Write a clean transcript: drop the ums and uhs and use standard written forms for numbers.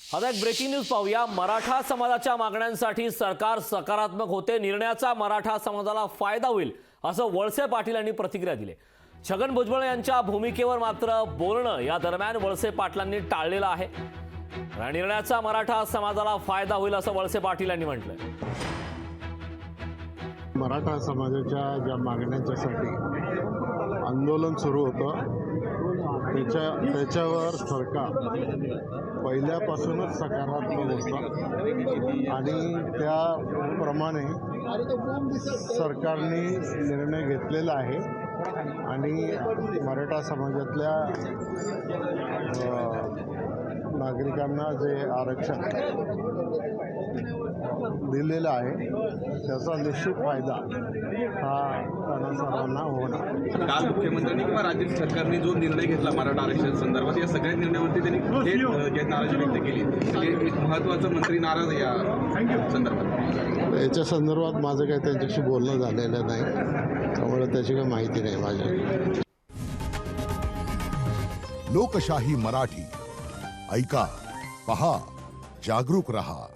आता एक breaking news पाहूया। मराठा समाजाच्या मागण्यांसाठी सरकार सकारात्मक होते, निर्णयाचा मराठा समाजाला फायदा होईल असं वळसे पाटील यांनी प्रतिक्रिया दिली। छगन भुजबळ यांच्या भूमिकेवर मात्र बोलणं या दरम्यान वळसे पाटलांनी टाळलेलं आहे। या निर्णयाचा मराठा समाजाला फायदा होईल असं वळसे पाटील यांनी म्हटलंय। मराठा समाजाच्या ज्या मागण्यांच्यासाठी आंदोलन सुरू होतं त्याच्यावर सरकार पहिल्यापासूनच सकारात्मक होतं आणि त्याप्रमाणे सरकारने निर्णय घेतलेला आहे आणि मराठा समाजातल्या नागरिकांना जे आरक्षण दिलेलं आहे त्याचा निश्चित फायदा हा त्यांना सर्वांना होणार। काल मुख्यमंत्र्यांनी किंवा राज्य सरकारने जो निर्णय घेतला मराठा आरक्षण संदर्भात, या सगळ्या निर्णयावरती त्यांनी नाराजी व्यक्त केली। म्हणजे एक महत्त्वाचा मंत्री नाराज या संदर्भात। याच्या संदर्भात माझं काही त्यांच्याशी बोलणं झालेलं नाही, त्यामुळे त्याची काही माहिती नाही माझ्याकडे। लोकशाही मराठी ऐका, पहा, जागरूक रहा।